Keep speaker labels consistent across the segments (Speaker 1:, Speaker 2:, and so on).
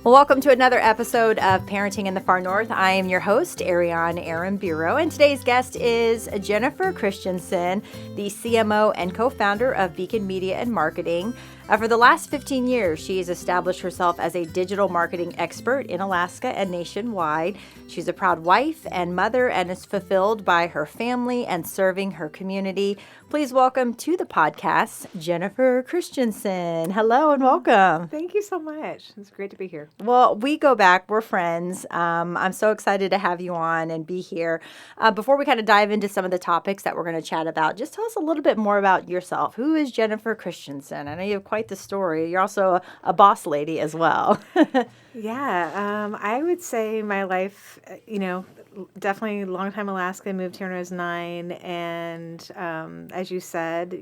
Speaker 1: Well, welcome to another episode of Parenting in the Far North. I am your host, Ariane Aramburo, and today's guest is Jennifer Christensen, the CMO and co-founder of Beacon Media and Marketing. For the last 15 years, she has established herself as a digital marketing expert in Alaska and nationwide. She's a proud wife and mother and is fulfilled by her family and serving her community. Please welcome to the podcast, Jennifer Christensen. Hello and welcome.
Speaker 2: Thank you so much. It's great to be here.
Speaker 1: Well, we go back. We're friends. I'm so excited to have you on and be here. Before we kind of dive into some of the topics that we're going to chat about, just tell us a little bit more about yourself. Who is Jennifer Christensen? I know you have quite the story. You're also a boss lady as well.
Speaker 2: Yeah, I would say my life, definitely long time Alaska, moved here when I was 9. And as you said,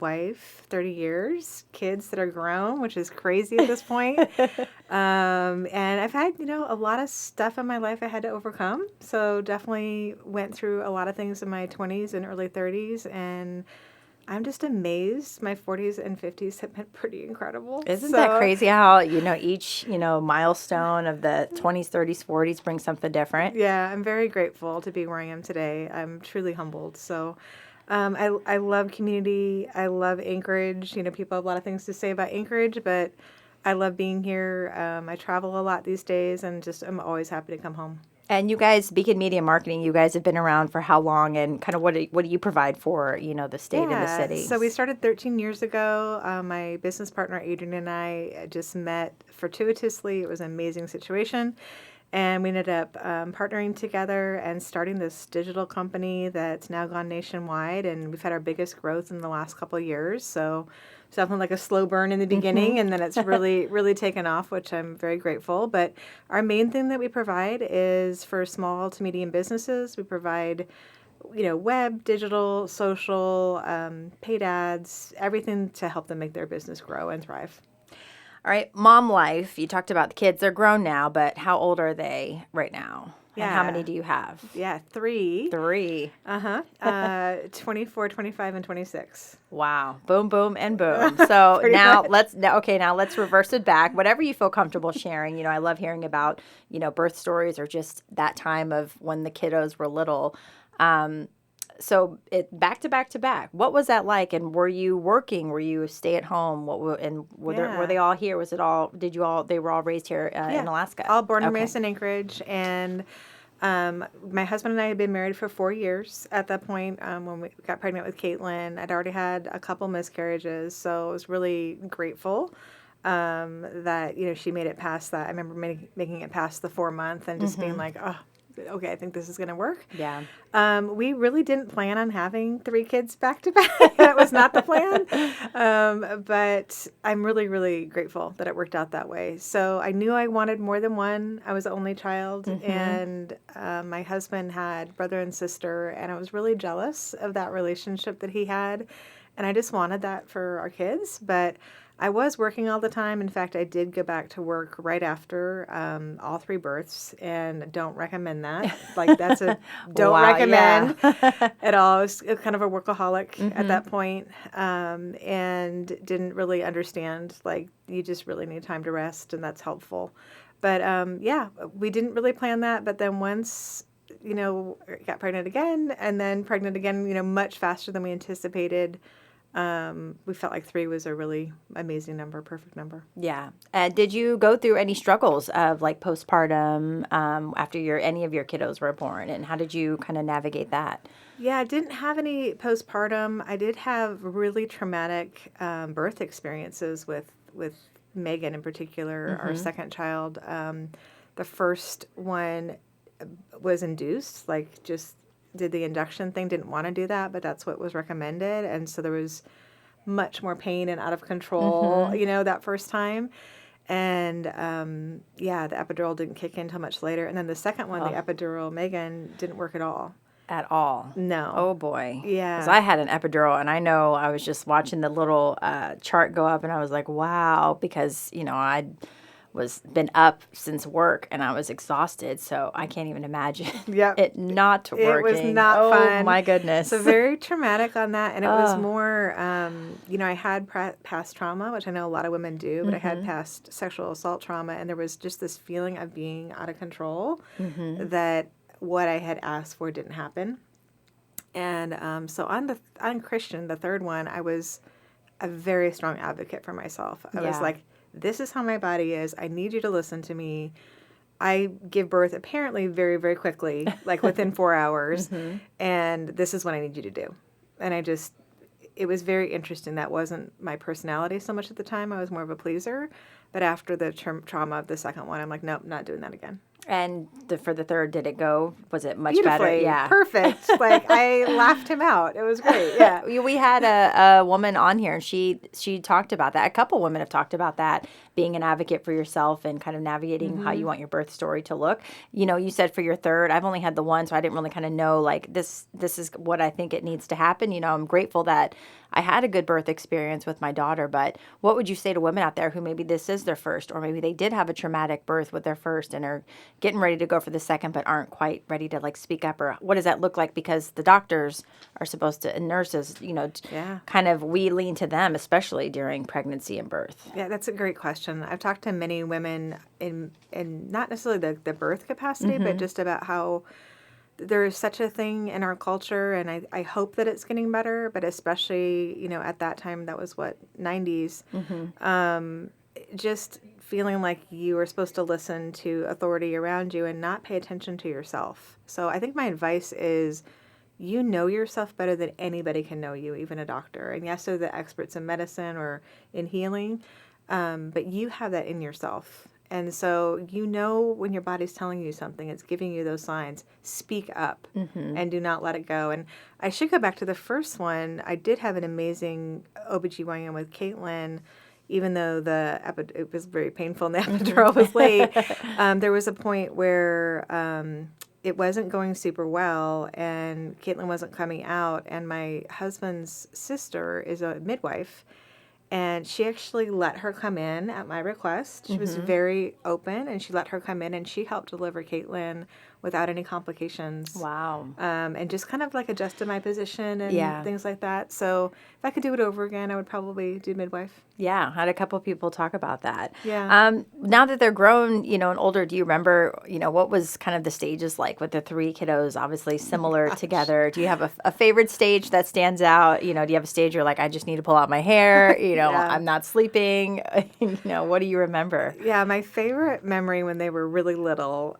Speaker 2: wife, 30 years, kids that are grown, which is crazy at this point. And I've had, a lot of stuff in my life I had to overcome. So definitely went through a lot of things in my 20s and early 30s. And I'm just amazed. My 40s and 50s have been pretty incredible.
Speaker 1: Isn't that crazy how, each, milestone of the 20s, 30s, 40s brings something different?
Speaker 2: Yeah, I'm very grateful to be where I am today. I'm truly humbled. So I love community. I love Anchorage. People have a lot of things to say about Anchorage, but I love being here. I travel a lot these days, and I'm always happy to come home.
Speaker 1: And you guys, Beacon Media Marketing, you guys have been around for how long, and kind of what do you provide for, the state and the city?
Speaker 2: So we started 13 years ago. My business partner, Adrian, and I just met fortuitously. It was an amazing situation. And we ended up partnering together and starting this digital company that's now gone nationwide. And we've had our biggest growth in the last couple of years. So it's definitely like a slow burn in the beginning, and then it's really, really taken off, which I'm very grateful. But our main thing that we provide is for small to medium businesses. We provide, web, digital, social, paid ads, everything to help them make their business grow and thrive.
Speaker 1: All right, mom life, you talked about the kids. They're grown now, but how old are they right now?
Speaker 2: Yeah.
Speaker 1: And how many do you have?
Speaker 2: Yeah, 3.
Speaker 1: 3.
Speaker 2: 24, 25, and 26.
Speaker 1: Wow. Boom, boom, and boom. So now let's reverse it back. Whatever you feel comfortable sharing. I love hearing about, birth stories or just that time of when the kiddos were little. So back to back. What was that like? And were you working? Were you stay at home? Were they all here? Was it all? They were all raised here in Alaska?
Speaker 2: All born and raised in Anchorage. And my husband and I had been married for 4 years at that point. When we got pregnant with Caitlin, I'd already had a couple miscarriages, so I was really grateful that she made it past that. I remember making it past the 4-month and just being like, oh, okay, I think this is going to work.
Speaker 1: Yeah.
Speaker 2: We really didn't plan on having 3 kids back to back. That was not the plan. But I'm really, really grateful that it worked out that way. So I knew I wanted more than one. I was the only child, and my husband had brother and sister, and I was really jealous of that relationship that he had. And I just wanted that for our kids. But I was working all the time. In fact, I did go back to work right after all 3 births, and don't recommend that. Like, don't recommend at all. I was kind of a workaholic at that point, and didn't really understand, like, you just really need time to rest, and that's helpful. But, we didn't really plan that. But then once, got pregnant again, and then pregnant again, much faster than we anticipated. We felt like 3 was a really amazing number, perfect number.
Speaker 1: Yeah. Did you go through any struggles of like postpartum after any of your kiddos were born, and how did you kind of navigate that?
Speaker 2: Yeah, I didn't have any postpartum. I did have really traumatic birth experiences with Megan in particular, our second child. The first one was induced, like just did the induction thing, didn't want to do that, but that's what was recommended. And so there was much more pain and out of control, that first time. And, the epidural didn't kick in until much later. And then the second one, the epidural, Megan, didn't work at all.
Speaker 1: At all?
Speaker 2: No.
Speaker 1: Oh, boy.
Speaker 2: Yeah.
Speaker 1: Because I had an epidural, and I know I was just watching the little chart go up, and I was like, wow, because, I was been up since work and I was exhausted. So I can't even imagine
Speaker 2: Yep.
Speaker 1: it not working.
Speaker 2: It was not fun.
Speaker 1: Oh my goodness.
Speaker 2: So very traumatic on that. And it was more, I had past trauma, which I know a lot of women do, but I had past sexual assault trauma. And there was just this feeling of being out of control that what I had asked for didn't happen. And so on Christian, the third one, I was a very strong advocate for myself. I was like, this is how my body is. I need you to listen to me. I give birth apparently very, very quickly, like within 4 hours. And this is what I need you to do. And it was very interesting. That wasn't my personality so much at the time. I was more of a pleaser. But after the trauma of the second one, I'm like, nope, not doing that again.
Speaker 1: And for the third, did it go? Was it much
Speaker 2: Beautifully,
Speaker 1: better? Yeah.
Speaker 2: Perfect. Like, I laughed him out. It was great. Yeah.
Speaker 1: We had a woman on here, and she talked about that. A couple women have talked about that, being an advocate for yourself and kind of navigating how you want your birth story to look. You said for your third, I've only had the one, so I didn't really kind of know, like, this is what I think it needs to happen. I'm grateful that I had a good birth experience with my daughter, but what would you say to women out there who maybe this is their first, or maybe they did have a traumatic birth with their first and are getting ready to go for the second but aren't quite ready to, like, speak up? Or what does that look like? Because the doctors are supposed to, and nurses, kind of, we lean to them, especially during pregnancy and birth.
Speaker 2: Yeah, that's a great question. I've talked to many women in not necessarily the birth capacity, but just about how there is such a thing in our culture, and I hope that it's getting better, but especially, at that time, that was 90s, just feeling like you were supposed to listen to authority around you and not pay attention to yourself. So I think my advice is, you know yourself better than anybody can know you, even a doctor. And yes, they're the experts in medicine or in healing, but you have that in yourself. And so when your body's telling you something, it's giving you those signs. Speak up and do not let it go. And I should go back to the first one. I did have an amazing OBGYN with Caitlin, even though it was very painful and the epidural was late. There was a point where it wasn't going super well and Caitlin wasn't coming out. And my husband's sister is a midwife. And she actually let her come in at my request. She was very open, and she let her come in, and she helped deliver Caitlin without any complications.
Speaker 1: Wow.
Speaker 2: And just kind of like adjusted my position and things like that. So if I could do it over again, I would probably do midwife.
Speaker 1: Yeah, I had a couple people talk about that.
Speaker 2: Yeah.
Speaker 1: Now that they're grown, and older, do you remember, what was kind of the stages like with the three kiddos, obviously similar together? Do you have a favorite stage that stands out? Do you have a stage you're like, I just need to pull out my hair, I'm not sleeping? What do you remember?
Speaker 2: Yeah, my favorite memory when they were really little,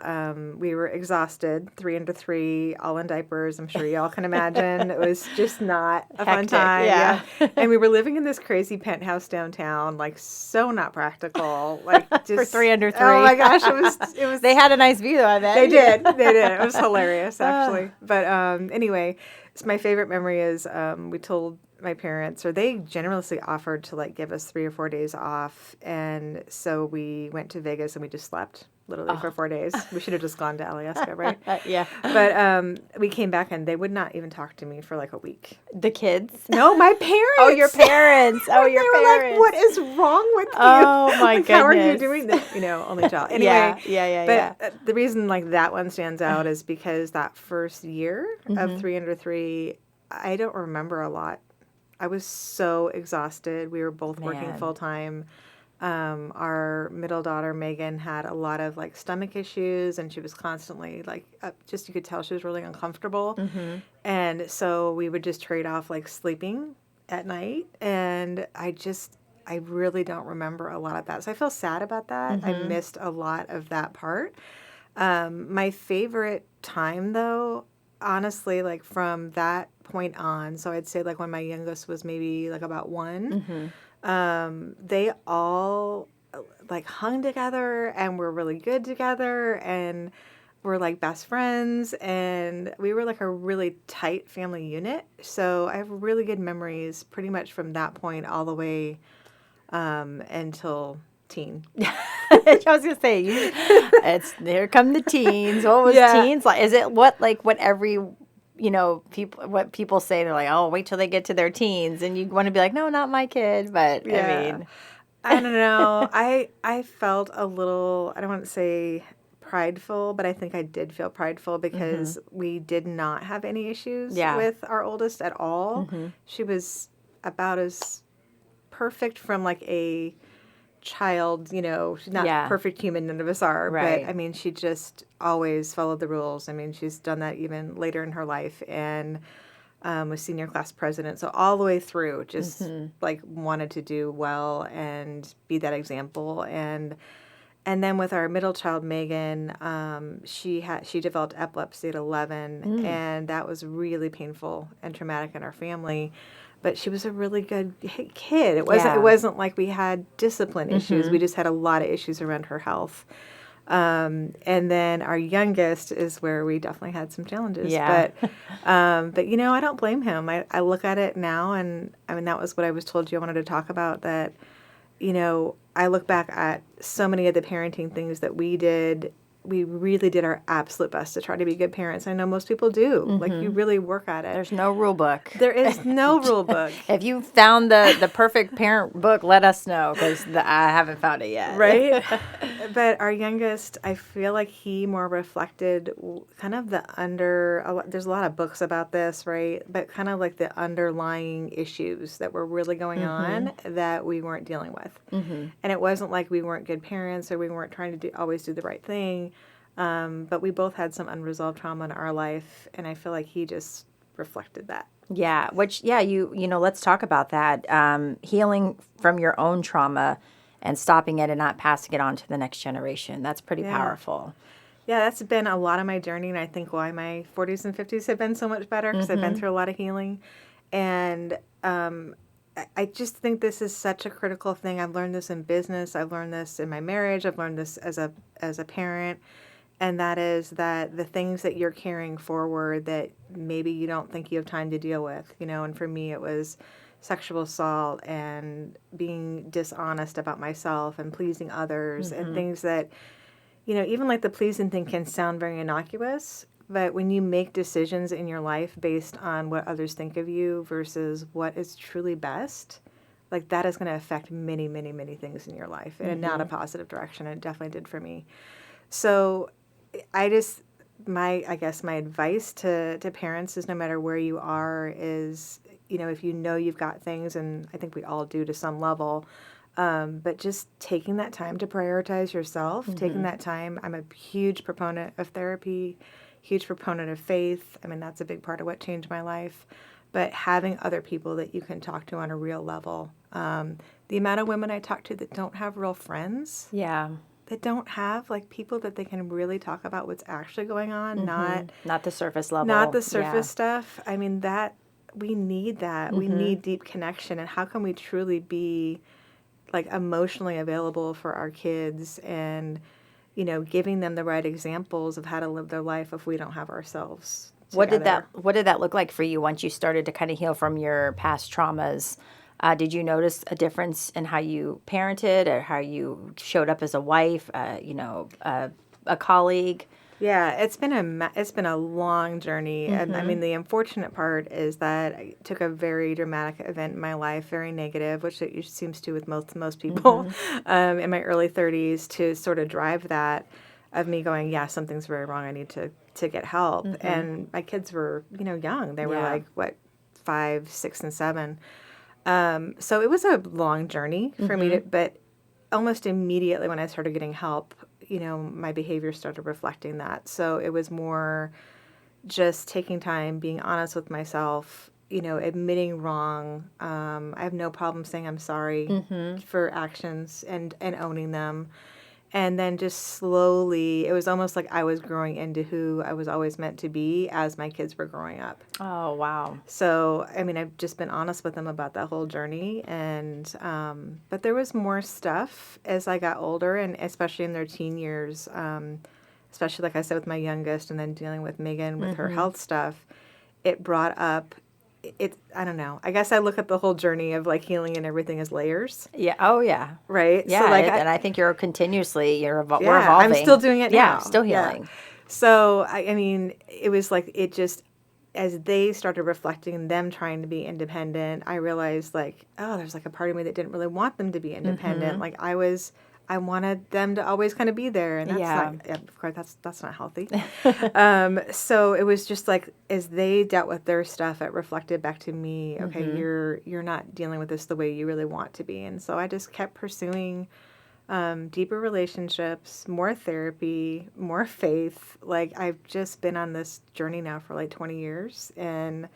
Speaker 2: we were exhausted, 3 under 3, all in diapers. I'm sure y'all can imagine. It was just not a fun time.
Speaker 1: Yeah.
Speaker 2: And we were living in this crazy penthouse downtown, like so not practical. Like just
Speaker 1: for 3 under 3.
Speaker 2: Oh my gosh, it was.
Speaker 1: They had a nice view though, I bet.
Speaker 2: They did. It was hilarious actually. But anyway, so my favorite memory is we told my parents, or they generously offered to like give us 3 or 4 days off, and so we went to Vegas and we just slept literally for 4 days. We should have just gone to Alaska, right?
Speaker 1: Yeah.
Speaker 2: But we came back and they would not even talk to me for like a week.
Speaker 1: The kids?
Speaker 2: No, my parents.
Speaker 1: Oh, your parents. Oh, your
Speaker 2: they
Speaker 1: parents.
Speaker 2: Were like, what is wrong with you?
Speaker 1: Oh my
Speaker 2: like,
Speaker 1: goodness.
Speaker 2: How are you doing this? Only child. Anyway.
Speaker 1: Yeah.
Speaker 2: But the reason like that one stands out is because that first year of 3 under 3, I don't remember a lot. I was so exhausted. We were both working full time. Our middle daughter, Megan, had a lot of like stomach issues, and she was constantly like, you could tell she was really uncomfortable. And so we would just trade off like sleeping at night. And I really don't remember a lot of that. So I feel sad about that. I missed a lot of that part. My favorite time though, honestly, like from that point on, so I'd say like when my youngest was maybe like about 1, they all like hung together and were really good together and were like best friends, and we were like a really tight family unit. So I have really good memories pretty much from that point all the way until teen.
Speaker 1: I was gonna say, here come the teens. What was teens like? Is it what every people say? They're like, oh, wait till they get to their teens, and you want to be like, no, not my kid. But I mean,
Speaker 2: I don't know. I felt a little, I don't want to say prideful, but I think I did feel prideful because we did not have any issues with our oldest at all. She was about as perfect from like a child, she's not perfect human, none of us are,
Speaker 1: Right.
Speaker 2: but I mean, she just always followed the rules. I mean, she's done that even later in her life and was senior class president. So all the way through, just like wanted to do well and be that example. And then with our middle child, Megan, she developed epilepsy at 11, and that was really painful and traumatic in our family. But she was a really good kid. It wasn't like we had discipline issues. We just had a lot of issues around her health. And then our youngest is where we definitely had some challenges.
Speaker 1: Yeah.
Speaker 2: But I don't blame him. I look at it now, and I mean, that was what I was told you I wanted to talk about, that, I look back at so many of the parenting things that we did. We really did our absolute best to try to be good parents. I know most people do. Like, you really work at it.
Speaker 1: There's no rule book.
Speaker 2: There is no rule book.
Speaker 1: If you found the perfect parent book, let us know, because I haven't found it yet.
Speaker 2: Right? But our youngest, I feel like he more reflected kind of there's a lot of books about this, right? But kind of like the underlying issues that were really going on that we weren't dealing with. And it wasn't like we weren't good parents or we weren't trying to always do the right thing. But we both had some unresolved trauma in our life, and I feel like he just reflected that.
Speaker 1: Yeah, let's talk about that. Healing from your own trauma and stopping it and not passing it on to the next generation. That's pretty powerful.
Speaker 2: Yeah, that's been a lot of my journey, and I think why my 40s and 50s have been so much better, because I've been through a lot of healing. And I just think this is such a critical thing. I've learned this in business. I've learned this in my marriage. I've learned this as a parent. And that is that the things that you're carrying forward that maybe you don't think you have time to deal with, and for me it was sexual assault and being dishonest about myself and pleasing others and things that, even like the pleasing thing can sound very innocuous, but when you make decisions in your life based on what others think of you versus what is truly best, like that is going to affect many, many, many things in your life in not a positive direction. It definitely did for me. So I guess my advice to parents is, no matter where you are, is, if you've got things, and I think we all do to some level, but just taking that time to prioritize yourself, taking that time. I'm a huge proponent of therapy, huge proponent of faith. I mean, that's a big part of what changed my life. But having other people that you can talk to on a real level. The amount of women I talk to that don't have real friends.
Speaker 1: Yeah.
Speaker 2: That don't have like people that they can really talk about what's actually going on, not
Speaker 1: the surface level.
Speaker 2: Not the surface stuff. I mean, that we need that. We need deep connection. And how can we truly be like emotionally available for our kids and, giving them the right examples of how to live their life if we don't have ourselves together?
Speaker 1: What did that look like for you once you started to kind of heal from your past traumas? Did you notice a difference in how you parented or how you showed up as a wife, a colleague?
Speaker 2: Yeah, it's been a long journey. And I mean, the unfortunate part is that I took a very dramatic event in my life, very negative, which it seems to with most people, in my early 30s, to sort of drive that of me going, yeah, something's very wrong. I need to get help. And my kids were, young. They were like, 5, 6, and 7. So it was a long journey for me but almost immediately when I started getting help, my behavior started reflecting that. So it was more just taking time, being honest with myself, admitting wrong. I have no problem saying I'm sorry for actions and owning them. And then just slowly, it was almost like I was growing into who I was always meant to be as my kids were growing up.
Speaker 1: Oh, wow.
Speaker 2: So, I mean, I've just been honest with them about that whole journey. And, but there was more stuff as I got older, and especially in their teen years, especially like I said with my youngest, and then dealing with Megan with her health stuff, it brought up, I don't know. I guess I look at the whole journey of like healing and everything as layers.
Speaker 1: Yeah. Oh, yeah.
Speaker 2: Right.
Speaker 1: Yeah.
Speaker 2: So
Speaker 1: and I think we're evolving.
Speaker 2: I'm still doing it now.
Speaker 1: Yeah. Still healing.
Speaker 2: So, I mean, it was like, it just as they started reflecting and them trying to be independent, I realized like, oh, there's like a part of me that didn't really want them to be independent. Like I wanted them to always kind of be there, and that's not, of course, that's not healthy. So it was just like, as they dealt with their stuff, it reflected back to me, okay, you're not dealing with this the way you really want to be. And so I just kept pursuing deeper relationships, more therapy, more faith. Like, I've just been on this journey now for like 20 years, and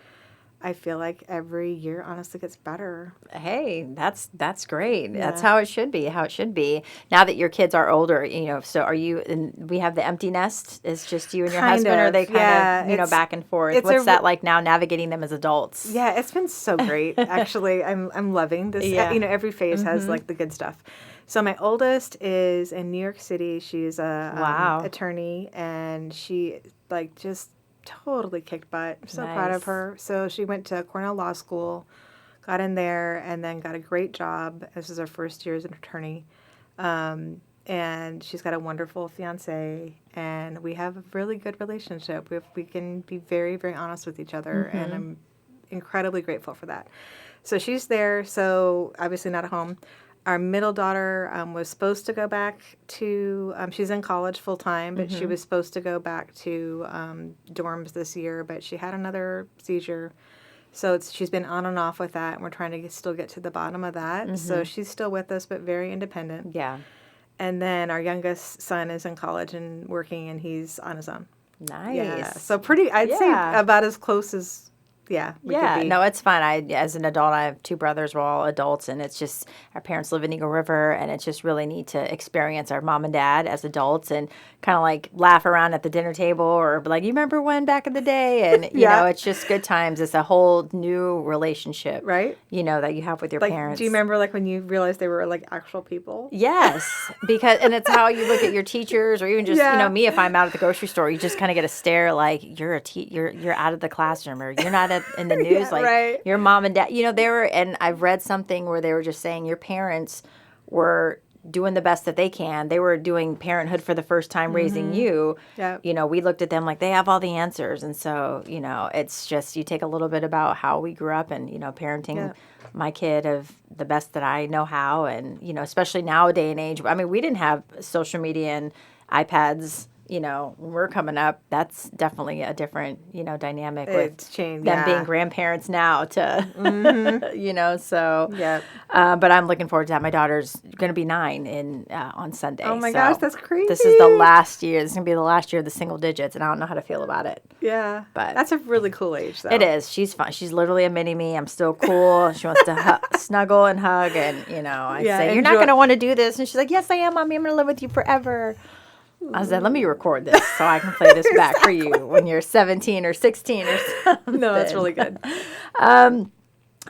Speaker 2: I feel like every year honestly gets better.
Speaker 1: Hey, that's great. Yeah. That's how it should be, Now that your kids are older, so are you, and we have the empty nest, it's just you and your husband, or are they kind of, back and forth? What's that like now, navigating them as adults?
Speaker 2: Yeah, it's been so great. Actually, I'm loving this. Every phase has like the good stuff. So my oldest is in New York City. She's a attorney, and she like just totally kicked butt. I'm so proud of her. So she went to Cornell Law School, got in there, and then got a great job. This is her first year as an attorney. And she's got a wonderful fiance, and we have a really good relationship. We can be very, very honest with each other, and I'm incredibly grateful for that. So she's there, so obviously not at home. Our middle daughter was supposed to go back to, she's in college full time, but she was supposed to go back to dorms this year, but she had another seizure. So she's been on and off with that, and we're trying to still get to the bottom of that. So she's still with us, but very independent.
Speaker 1: Yeah.
Speaker 2: And then our youngest son is in college and working, and he's on his own.
Speaker 1: Nice.
Speaker 2: Yeah. So I'd say about as close as we could be.
Speaker 1: No, it's fun. As an adult, I have two brothers. We're all adults, and it's just, our parents live in Eagle River, and it's just really neat to experience our mom and dad as adults and kind of like laugh around at the dinner table, or be like, you remember when back in the day? And, you know, it's just good times. It's a whole new relationship,
Speaker 2: right?
Speaker 1: That you have with your parents.
Speaker 2: Do you remember like when you realized they were like actual people?
Speaker 1: Yes, and it's how you look at your teachers, or even just, me, if I'm out at the grocery store, you just kind of get a stare like you're you're out of the classroom, or you're not in the news, your mom and dad, they were, and I've read something where they were just saying your parents were doing the best that they can. They were doing parenthood for the first time, raising you. Yeah. We looked at them like they have all the answers. And so, it's just, you take a little bit about how we grew up, and, parenting my kid of the best that I know how. And, especially nowadays and age, I mean, we didn't have social media and iPads, when we're coming up. That's definitely a different, dynamic with them being grandparents now to, so. Yeah. But I'm looking forward to that. My daughter's going to be 9 on Sunday.
Speaker 2: Oh my gosh, that's crazy.
Speaker 1: This is the last year. This is going to be the last year of the single digits, and I don't know how to feel about it.
Speaker 2: Yeah. But that's a really cool age, though.
Speaker 1: It is. She's fun. She's literally a mini me. I'm still cool. She wants to snuggle and hug, and, I say, you're not going to want to do this. And she's like, yes, I am, Mommy. I'm going to live with you forever. I said, let me record this so I can play this back for you when you're 17 or 16 or something.
Speaker 2: No, that's really good.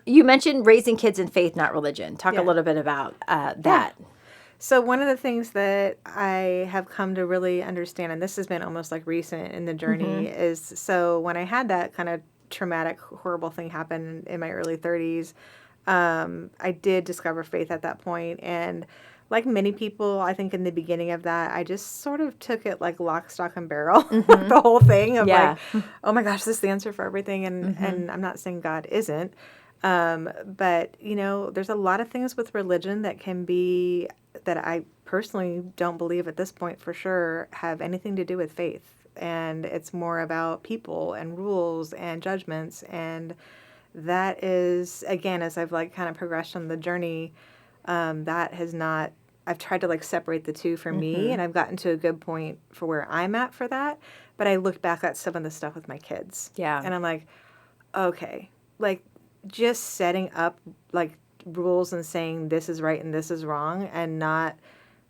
Speaker 1: You mentioned raising kids in faith, not religion. Talk a little bit about that. Yeah.
Speaker 2: So one of the things that I have come to really understand, and this has been almost like recent in the journey, is so when I had that kind of traumatic, horrible thing happen in my early 30s, I did discover faith at that point. And like many people, I think in the beginning of that, I just sort of took it like lock, stock, and barrel, the whole thing of like, oh my gosh, this is the answer for everything. And I'm not saying God isn't. But, there's a lot of things with religion that can be, that I personally don't believe at this point for sure have anything to do with faith. And it's more about people and rules and judgments. And that is, again, as I've like kind of progressed on the journey, that has not, I've tried to like separate the two for me, and I've gotten to a good point for where I'm at for that. But I look back at some of the stuff with my kids. Yeah. And I'm like, okay, like just setting up like rules and saying this is right and this is wrong, and not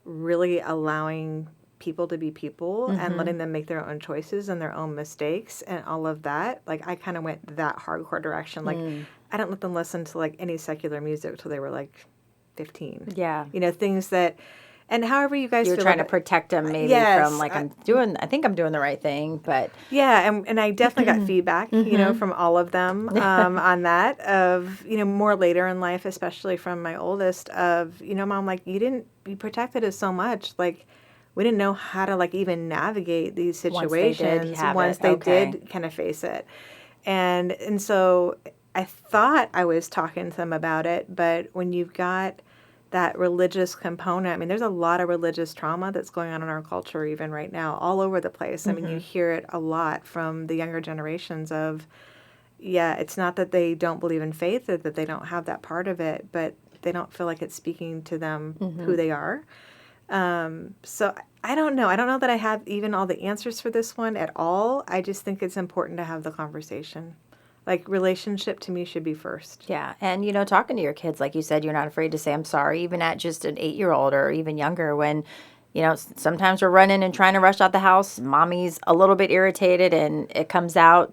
Speaker 2: really allowing people to be people and letting them make their own choices and their own mistakes and all of that. Like I kind of went that hardcore direction. Like I didn't let them listen to like any secular music till they were like 15. Yeah. Things that, and however you guys
Speaker 1: You're
Speaker 2: feel
Speaker 1: trying to protect them maybe from like, I think I'm doing the right thing, but.
Speaker 2: Yeah. And I definitely got feedback, from all of them on that of, more later in life, especially from my oldest of, Mom, like you protected us so much. Like we didn't know how to like even navigate these situations once they did kind of face it. And so I thought I was talking to them about it, but when you've got that religious component, I mean, there's a lot of religious trauma that's going on in our culture even right now, all over the place. I mean, you hear it a lot from the younger generations of, yeah, it's not that they don't believe in faith or that they don't have that part of it, but they don't feel like it's speaking to them who they are. So I don't know. I don't know that I have even all the answers for this one at all. I just think it's important to have the conversation. Like, relationship to me should be first.
Speaker 1: Yeah. And, talking to your kids, like you said, you're not afraid to say, I'm sorry, even at just an 8-year-old or even younger when, sometimes we're running and trying to rush out the house. Mommy's a little bit irritated and it comes out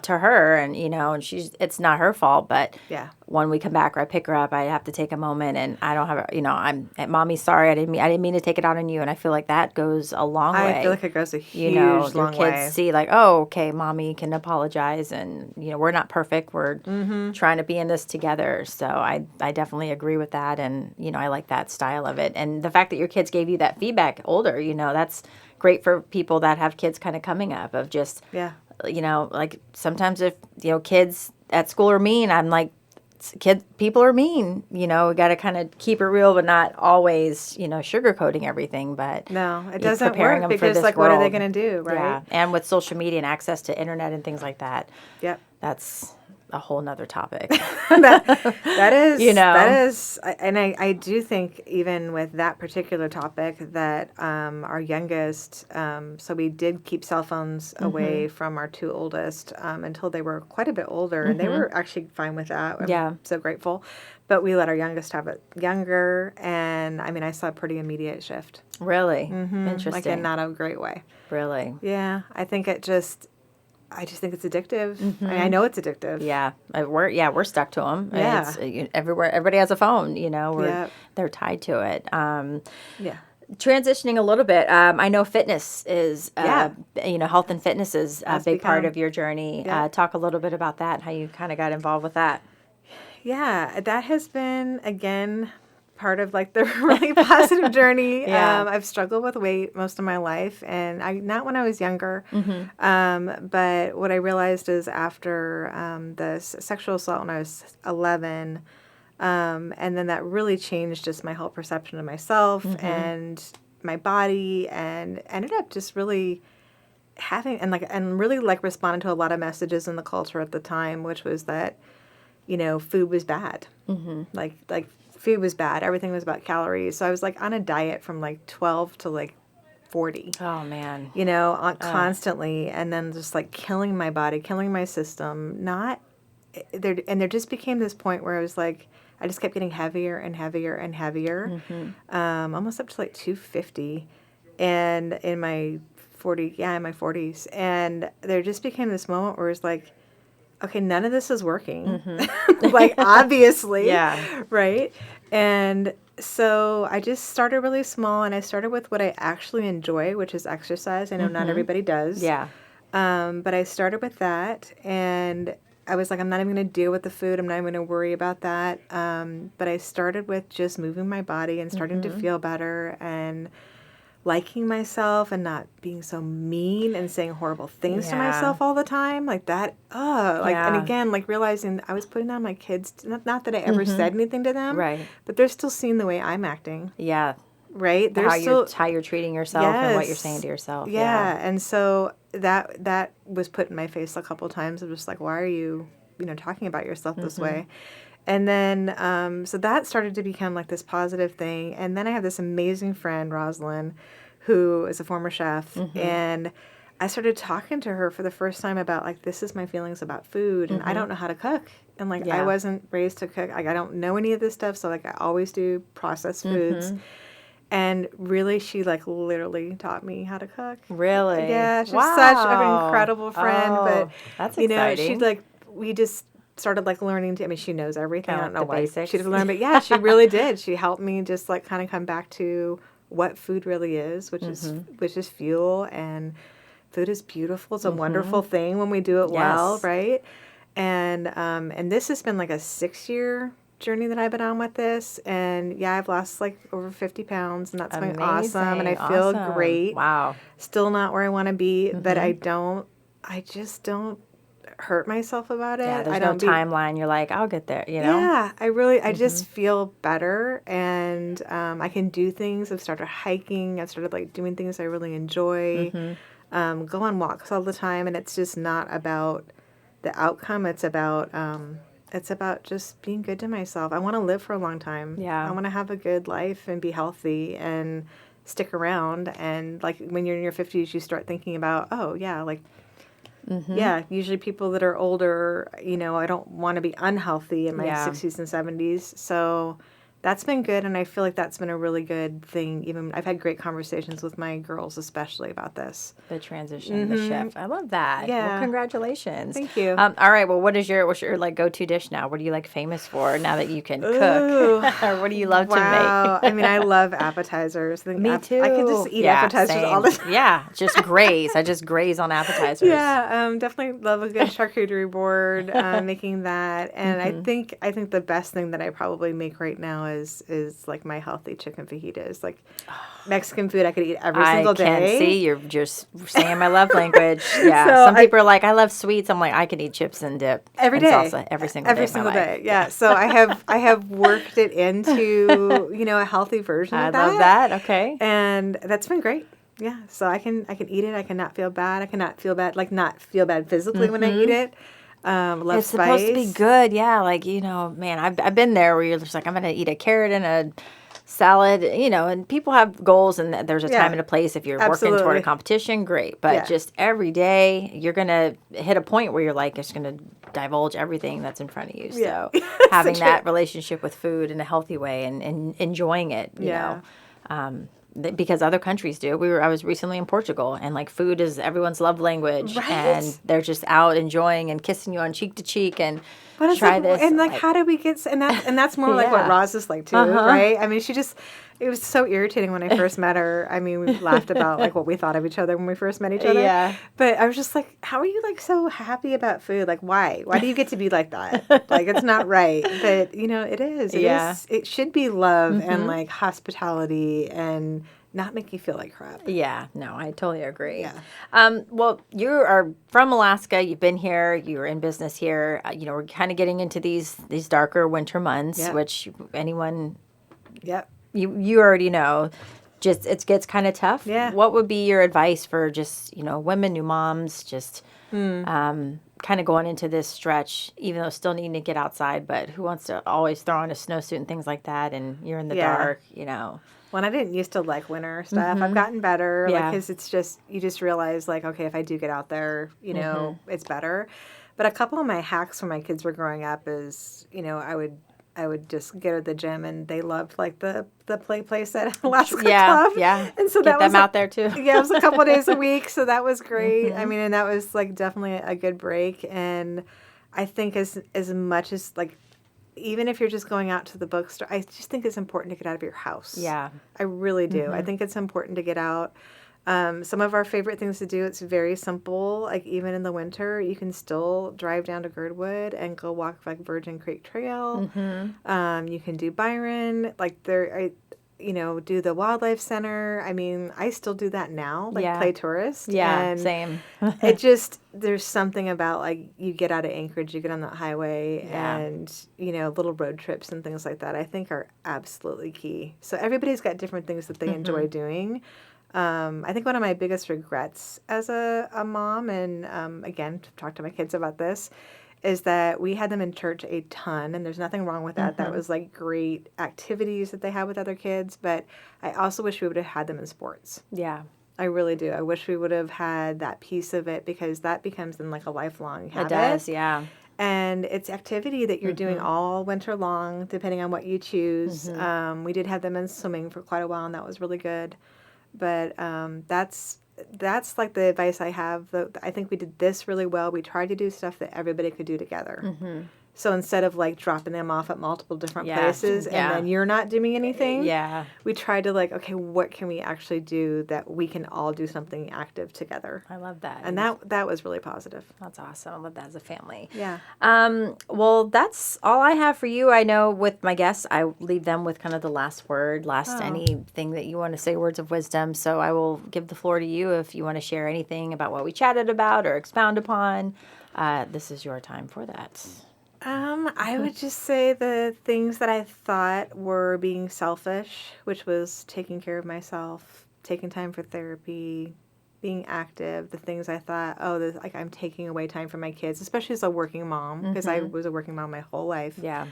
Speaker 1: to her and, and it's not her fault. But
Speaker 2: Yeah.
Speaker 1: when we come back or I pick her up, I have to take a moment and I don't have, I'm at Mommy's sorry. I didn't mean to take it out on you. And I feel like that goes a long way.
Speaker 2: I feel like it goes a huge,
Speaker 1: your
Speaker 2: long
Speaker 1: kids
Speaker 2: way.
Speaker 1: see like, oh, okay, Mommy can apologize. And, we're not perfect. We're trying to be in this together. So I definitely agree with that. And, I like that style of it. And the fact that your kids gave you that feedback older, that's great for people that have kids kind of coming up of just, like sometimes if, kids at school are mean, I'm like, people are mean, we got to kind of keep it real, but not always, sugarcoating everything. But
Speaker 2: no, it doesn't
Speaker 1: preparing
Speaker 2: work
Speaker 1: them for
Speaker 2: because
Speaker 1: this
Speaker 2: like, what are they
Speaker 1: world.
Speaker 2: going to do? Right.
Speaker 1: Yeah. And with social media and access to internet and things like that.
Speaker 2: Yep.
Speaker 1: That's a whole nother topic.
Speaker 2: that is, and I do think even with that particular topic that our youngest, so we did keep cell phones away from our two oldest until they were quite a bit older, and they were actually fine with that. I'm so grateful. But we let our youngest have it younger, and I mean, I saw a pretty immediate shift.
Speaker 1: Really? Interesting.
Speaker 2: Like in not a great way.
Speaker 1: Really?
Speaker 2: Yeah, I think I just think it's addictive. I mean, I know it's addictive.
Speaker 1: Yeah, we're stuck to them.
Speaker 2: Yeah.
Speaker 1: It's, everywhere, everybody has a phone. They're tied to it.
Speaker 2: Yeah.
Speaker 1: Transitioning a little bit, I know fitness is, health and fitness is a big part of your journey.
Speaker 2: Yeah.
Speaker 1: Talk a little bit about that and how you kind of got involved with that.
Speaker 2: Yeah, that has been, again, part of like the really positive journey.
Speaker 1: Yeah.
Speaker 2: I've struggled with weight most of my life, and not when I was younger. But what I realized is after the sexual assault when I was 11, and then that really changed just my whole perception of myself and my body, and ended up just really having and really responding to a lot of messages in the culture at the time, which was that food was bad. Like food was bad. Everything was about calories. So I was on a diet from 12 to 40.
Speaker 1: Oh man.
Speaker 2: Constantly, and then just killing my body, killing my system. There just became this point where I was I just kept getting heavier and heavier and heavier, almost up to 250, and in my 40s, and there just became this moment where it's okay, none of this is working. Obviously.
Speaker 1: Yeah.
Speaker 2: Right? And so I just started really small, and I started with what I actually enjoy, which is exercise. I know not everybody does.
Speaker 1: Yeah.
Speaker 2: But I started with that, and I was I'm not even going to deal with the food. I'm not even going to worry about that. But I started with just moving my body and starting to feel better and liking myself and not being so mean and saying horrible things to myself all the time that. And again, realizing I was putting on my kids. Not that I ever said anything to them,
Speaker 1: right?
Speaker 2: But they're still seeing the way I'm acting.
Speaker 1: Yeah.
Speaker 2: Right. They're
Speaker 1: how you're treating yourself and what you're saying to yourself.
Speaker 2: Yeah. And so that was put in my face a couple of times. Of just why are you talking about yourself this way? And then, so that started to become this positive thing. And then I have this amazing friend, Rosalind, who is a former chef. And I started talking to her for the first time about this is my feelings about food. And I don't know how to cook. And I wasn't raised to cook. I don't know any of this stuff. So I always do processed foods. And really, she literally taught me how to cook.
Speaker 1: Really?
Speaker 2: Yeah, she's such an incredible friend.
Speaker 1: Oh,
Speaker 2: but
Speaker 1: that's exciting.
Speaker 2: she we just started learning to. I mean, she knows everything. I don't know why
Speaker 1: basics.
Speaker 2: she didn't learn, but yeah, she really did. She helped me just kind of come back to what food really is, which is fuel, and food is beautiful. It's a wonderful thing when we do it well, right? And this has been a 6-year journey that I've been on with this, and I've lost over 50 pounds, and that's been awesome, and I feel great.
Speaker 1: Wow.
Speaker 2: Still not where I want to be, but I just don't hurt myself about it.
Speaker 1: Yeah, there's
Speaker 2: I
Speaker 1: no
Speaker 2: don't
Speaker 1: timeline. You're like, I'll get there, you know?
Speaker 2: Yeah, I just feel better, and I can do things. I've started hiking. I've started like doing things I really enjoy. Go on walks all the time, and it's just not about the outcome. It's about just being good to myself. I want to live for a long time.
Speaker 1: Yeah.
Speaker 2: I want to have a good life and be healthy and stick around. And like when you're in your 50s, you start thinking about, oh yeah, like yeah, usually people that are older, I don't want to be unhealthy in my 60s and 70s. So that's been good, and I feel like that's been a really good thing. Even I've had great conversations with my girls, especially about this.
Speaker 1: The transition, the shift. I love that.
Speaker 2: Yeah.
Speaker 1: Well, congratulations.
Speaker 2: Thank you.
Speaker 1: All right. Well, what's your like go-to dish now? What are you like famous for now that you can
Speaker 2: Ooh.
Speaker 1: cook? Or what do you love to make?
Speaker 2: I mean, I love appetizers.
Speaker 1: Me too.
Speaker 2: I could just eat appetizers
Speaker 1: same.
Speaker 2: all the time.
Speaker 1: Yeah, just graze. I just graze on appetizers.
Speaker 2: Yeah, definitely love a good charcuterie board. Making that, and I think the best thing that I probably make right now is like my healthy chicken fajitas, like Mexican food I could eat every single day.
Speaker 1: I can't see. You're just saying my love language. Yeah.
Speaker 2: So
Speaker 1: some people are like, I love sweets. I'm like, I can eat chips and dip
Speaker 2: every
Speaker 1: and
Speaker 2: day,
Speaker 1: salsa every single day.
Speaker 2: Every single day. Yeah. So I have worked it into a healthy version of that.
Speaker 1: I love that. Okay.
Speaker 2: And that's been great. Yeah. So I can eat it. I cannot feel bad. I cannot feel bad, like not feel bad physically when I eat it. Love
Speaker 1: it's
Speaker 2: spice.
Speaker 1: Supposed to be good. Yeah. Like, man, I've been there where you're just like, I'm going to eat a carrot and a salad, and people have goals, and there's a time and a place. If you're working toward a competition, great. But just every day, you're going to hit a point where you're like, it's going to divulge everything that's in front of you. So having that relationship with food in a healthy way and enjoying it, you know. Because other countries do. I was recently in Portugal, and like food is everyone's love language, and they're just out enjoying and kissing you on cheek to cheek and try this.
Speaker 2: And like, how did we get? And that's more like what Roz is like too, right? I mean, it was so irritating when I first met her. I mean, we laughed about like what we thought of each other when we first met each other.
Speaker 1: Yeah.
Speaker 2: But I was just like, how are you like so happy about food? Like, why? Why do you get to be like that? Like, it's not right. But it is. It is. It should be love and like hospitality and not make you feel like crap.
Speaker 1: Yeah, no, I totally agree. Yeah. Well, you are from Alaska. You've been here. You're in business here. We're kind of getting into these darker winter months, which anyone, you already know, just it gets kind of tough.
Speaker 2: Yeah.
Speaker 1: What would be your advice for just women, new moms, just kind of going into this stretch, even though still needing to get outside, but who wants to always throw on a snowsuit and things like that, and you're in the dark,
Speaker 2: When I didn't used to like winter stuff, I've gotten better. Like, 'cause it's just, you just realize like, okay, if I do get out there, it's better. But a couple of my hacks when my kids were growing up is, I would just go to the gym, and they loved like the play place at Alaska Club.
Speaker 1: Yeah.
Speaker 2: And so
Speaker 1: get
Speaker 2: that was
Speaker 1: them out there too.
Speaker 2: Yeah, it was a couple of days a week, so that was great. I mean, and that was like definitely a good break. And I think as much as like, even if you're just going out to the bookstore, I just think it's important to get out of your house.
Speaker 1: Yeah.
Speaker 2: I really do. I think it's important to get out. Some of our favorite things to do, it's very simple. Like even in the winter, you can still drive down to Girdwood and go walk like Virgin Creek Trail. You can do Byron. Like do the Wildlife Center. I mean, I still do that now, like play tourist.
Speaker 1: Yeah,
Speaker 2: and
Speaker 1: same.
Speaker 2: It just, there's something about like you get out of Anchorage, you get on that highway, and little road trips and things like that, I think are absolutely key. So everybody's got different things that they enjoy doing. I think one of my biggest regrets as a mom, and again, talk to my kids about this, is that we had them in church a ton, and there's nothing wrong with that. That was like great activities that they had with other kids, but I also wish we would have had them in sports.
Speaker 1: Yeah.
Speaker 2: I really do. I wish we would have had that piece of it, because that becomes then like a lifelong habit.
Speaker 1: It does, yeah.
Speaker 2: And it's activity that you're doing all winter long, depending on what you choose. We did have them in swimming for quite a while, and that was really good. But that's like the advice I have. I think we did this really well. We tried to do stuff that everybody could do together. So instead of like dropping them off at multiple different places and then you're not doing anything, we tried to like, okay, what can we actually do that we can all do something active together?
Speaker 1: I love that.
Speaker 2: And that was really positive.
Speaker 1: That's awesome. I love that as a family.
Speaker 2: Yeah.
Speaker 1: Well, that's all I have for you. I know with my guests, I leave them with kind of the last word, anything that you want to say, words of wisdom. So I will give the floor to you if you want to share anything about what we chatted about or expound upon. this is your time for that.
Speaker 2: I would just say the things that I thought were being selfish, which was taking care of myself, taking time for therapy, being active, the things I thought, like I'm taking away time from my kids, especially as a working mom, because I was a working mom my whole life.
Speaker 1: Yeah.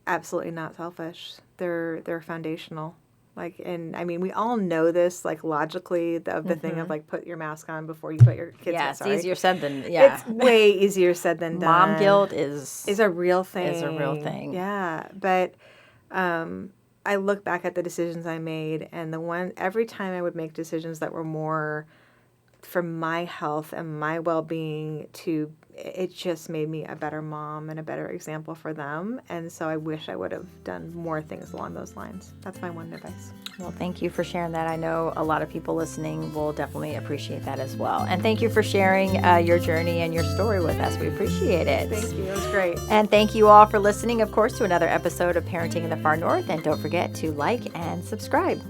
Speaker 2: Absolutely not selfish. They're foundational. Like, and I mean, we all know this, like, logically, the thing of, like, put your mask on before you put your kids
Speaker 1: Yeah,
Speaker 2: on.
Speaker 1: it's easier said than, yeah.
Speaker 2: It's way easier said than done.
Speaker 1: Mom guilt is
Speaker 2: a real thing.
Speaker 1: Is a real thing.
Speaker 2: Yeah. But I look back at the decisions I made, and every time I would make decisions that were more for my health and my well-being, it just made me a better mom and a better example for them. And so I wish I would have done more things along those lines. That's my one advice.
Speaker 1: Well, thank you for sharing that. I know a lot of people listening will definitely appreciate that as well. And thank you for sharing your journey and your story with us. We appreciate it.
Speaker 2: Thank you. It was great.
Speaker 1: And thank you all for listening, of course, to another episode of Parenting in the Far North. And don't forget to like and subscribe.